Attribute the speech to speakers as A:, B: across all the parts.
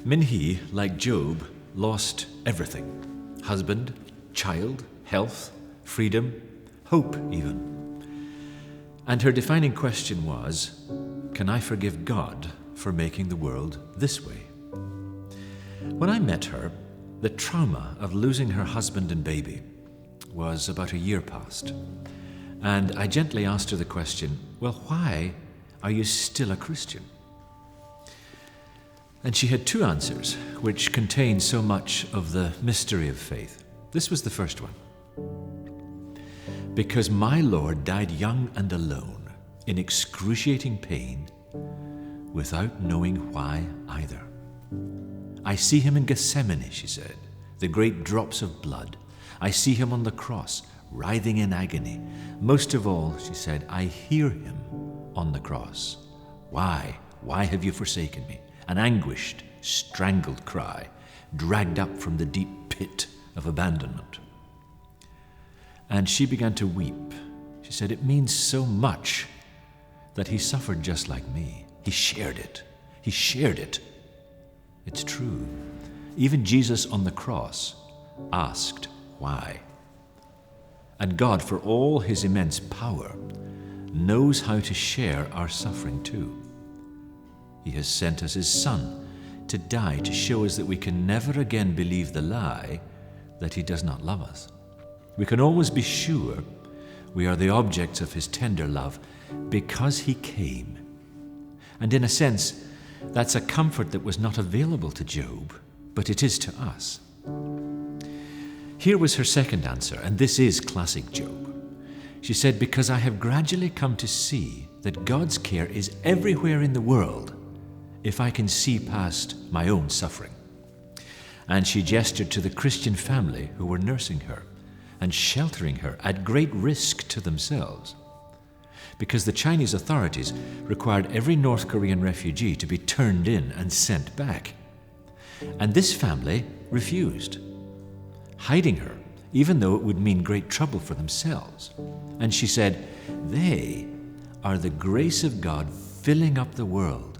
A: Min-hee, like Job, lost everything: husband, child, health, freedom, hope even. And her defining question was, can I forgive God for making the world this way? When I met her, the trauma of losing her husband and baby was about a year past, and I gently asked her the question, well, why are you still a Christian? And she had two answers, which contained so much of the mystery of faith. This was the first one. Because my Lord died young and alone, in excruciating pain, without knowing why either. I see him in Gethsemane, she said, the great drops of blood. I see him on the cross, writhing in agony. Most of all, she said, I hear him on the cross. Why have you forsaken me? An anguished, strangled cry, dragged up from the deep pit of abandonment. And she began to weep. She said, it means so much that he suffered just like me. He shared it. He shared it. It's true. Even Jesus on the cross asked why. And God, for all his immense power, knows how to share our suffering too. He has sent us his Son to die to show us that we can never again believe the lie that he does not love us. We can always be sure we are the objects of his tender love because he came. And in a sense, that's a comfort that was not available to Job, but it is to us. Here was her second answer, and this is classic Job. She said, because I have gradually come to see that God's care is everywhere in the world if I can see past my own suffering. And she gestured to the Christian family who were nursing her and sheltering her at great risk to themselves, because the Chinese authorities required every North Korean refugee to be turned in and sent back. And this family refused, hiding her, even though it would mean great trouble for themselves. And she said, they are the grace of God filling up the world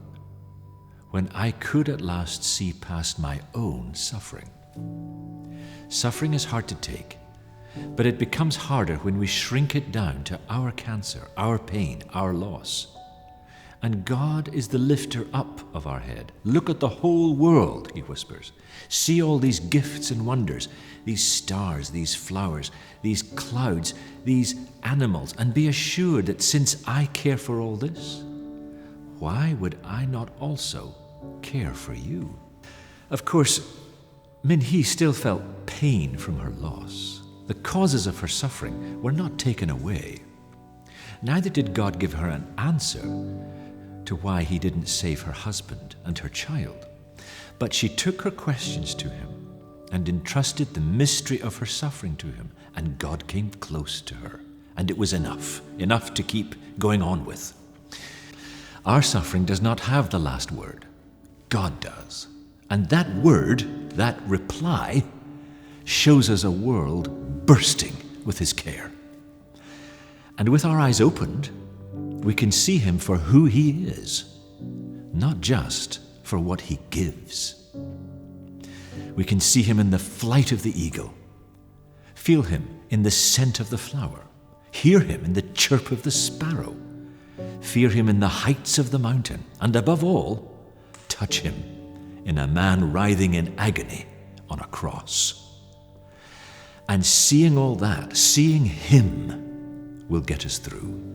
A: when I could at last see past my own suffering. Suffering is hard to take, but it becomes harder when we shrink it down to our cancer, our pain, our loss. And God is the lifter up of our head. Look at the whole world, he whispers. See all these gifts and wonders, these stars, these flowers, these clouds, these animals, and be assured that since I care for all this, why would I not also care for you? Of course, Min-hee still felt pain from her loss. The causes of her suffering were not taken away. Neither did God give her an answer to why he didn't save her husband and her child. But she took her questions to him and entrusted the mystery of her suffering to him, and God came close to her. And it was enough to keep going on with. Our suffering does not have the last word. God does. And that word, that reply, shows us a world bursting with his care. And with our eyes opened, we can see him for who he is, not just for what he gives. We can see him in the flight of the eagle, feel him in the scent of the flower, hear him in the chirp of the sparrow, fear him in the heights of the mountain, and above all, touch him in a man writhing in agony on a cross. And seeing all that, seeing him, will get us through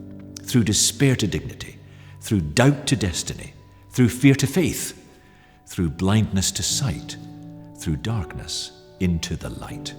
A: despair to dignity, through doubt to destiny, through fear to faith, through blindness to sight, through darkness into the light.